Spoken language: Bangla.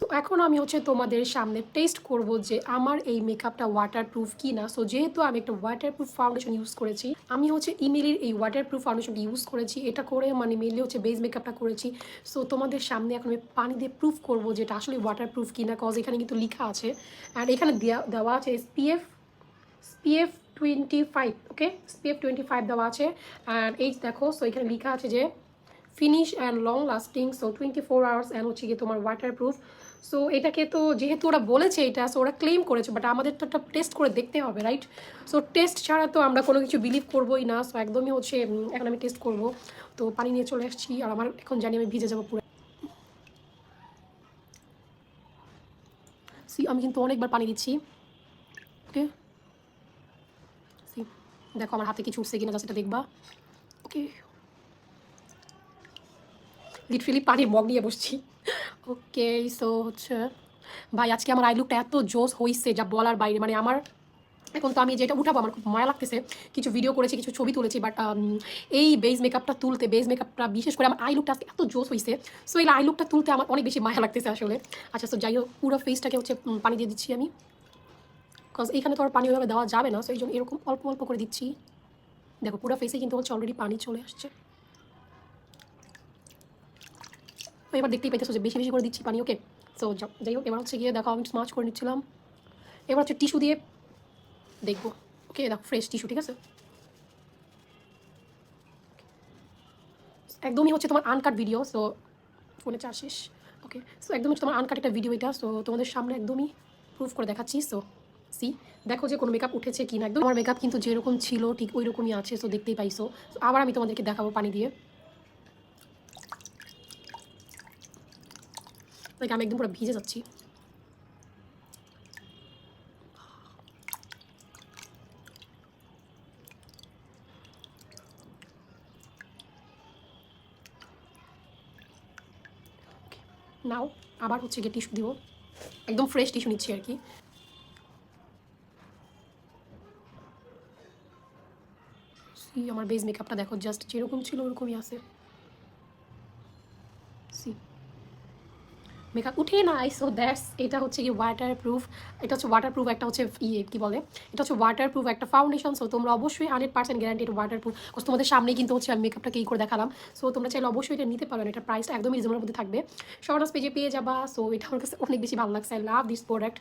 তো এখন আমি তোমাদের সামনে টেস্ট করব যে আমার এই মেকআপটা ওয়াটারপ্রুফ কি না। সো যেহেতু আমি একটা ওয়াটারপ্রুফ ফাউন্ডেশন ইউজ করেছি, আমি ইমিলির এই ওয়াটারপ্রুফ ফাউন্ডেশনটা ইউজ করেছি। এটা করে মানে মেনলি বেস মেকআপটা করেছি। সো তোমাদের সামনে এখন আমি পানি দিয়ে প্রুফ করবো যে এটা আসলে ওয়াটারপ্রুফ কি না, কজ এখানে কিন্তু লেখা আছে। অ্যান্ড এখানে দেওয়া আছে SPF 25, ওকে, SPF 25 দেওয়া আছে। অ্যান্ড এই দেখো, সো এখানে লেখা আছে যে finish and long lasting, so 24 hours, and গিয়ে তোমার ওয়াটারপ্রুফ। সো এটাকে তো যেহেতু ওরা বলেছে এটা, সো ওরা ক্লেম করেছে, বাট আমাদের তো একটা টেস্ট করে দেখতে হবে, রাইট? সো টেস্ট ছাড়া তো আমরা কোনো কিছু বিলিভ করবোই না। সো একদমই এখন আমি টেস্ট করব। তো পানি নিয়ে চলে আসছি, আর আমার এখন জানি আমি ভিজে যাবো পুরো। আমি কিন্তু অনেকবার পানি দিচ্ছি, ওকে। দেখো আমার হাতে কিছু উঠছে কিনা, জাস্ট এটা দেখবা, ওকে। লিটারেলি পানির মগ নিয়ে বসছি, ওকে। সো ভাই আজকে আমার আই লুকটা এত জোস হয়েছে যা বলার বাইরে। মানে আমার এখন তো আমি যেটা উঠাবো, আমার খুব মায়া লাগতেছে। কিছু ভিডিও করেছি, কিছু ছবি তুলেছি, বাট এই বেস মেকআপটা বিশেষ করে আমার আই লুকটা আজকে এত জোস হয়েছে। সো এই আই লুকটা তুলতে আমার অনেক বেশি মায়া লাগতেছে আসলে। আচ্ছা, সো যাই হোক, পুরো ফেসটাকে পানি দিয়ে দিচ্ছি আমি, বিকজ এইখানে তো আর পানি ওইভাবে দেওয়া যাবে না। সো এই জন্য এরকম অল্প অল্প করে দিচ্ছি। দেখো পুরো ফেসে কিন্তু অলরেডি পানি চলে আসছে। তো এবার দেখতেই পাইতেছো যে বেশি বেশি করে দিচ্ছি পানি, ওকে। সো যাই হোক, এবার গিয়ে দেখো আমি স্মাচ করে নিচ্ছিলাম। এবার টিস্যু দিয়ে দেখবো, ওকে। দেখো ফ্রেশ টিস্যু, ঠিক আছে। একদমই তোমার আনকাট ভিডিও, সো ফোনে চার্জ শেষ, ওকে। সো একদমই তোমার আনকাট একটা ভিডিও এটা। সো তোমাদের সামনে একদমই প্রুফ করে দেখাচ্ছি। সো দেখো যে কোনো মেকআপ উঠেছে কি না। একদম আমার মেকআপ কিন্তু যেরকম ছিল ঠিক ওই রকমই আছে। সো দেখতেই পাইছো। আবার আমি তোমাদেরকে দেখাবো পানি দিয়ে। আমি একদম পুরো ভিজে যাচ্ছি। নাও আবার গিয়ে টিস্যু দিব, একদম ফ্রেশ টিস্যু নিচ্ছি আর কি। আমার বেস মেকআপটা দেখো, জাস্ট যেরকম ছিল ওরকমই আছে। মেকআপ উঠে নাই। সো দ্যাটস, এটা কি ওয়াটারপ্রুফ। এটা ওয়াটারপ্রুফ একটা কী বলে, এটা ওয়াটারপ্রুফ একটা ফাউন্ডেশন। সো তোমরা অবশ্যই 100% গ্যারান্টি এটা ওয়াটারপ্রুফ, বিকজ তোমাদের সামনে কিন্তু আমি মেকআপটাকে করে দেখালাম। সো তোমরা চাইলে অবশ্যই এটা নিতে পারো। এটা প্রাইসটা একদমই রিজনেবল মধ্যে থাকবে, শর্টস পেজে পেয়ে যাবা। সো এটা আমার কাছে অনেক বেশি ভালো লাগছে। I love this product.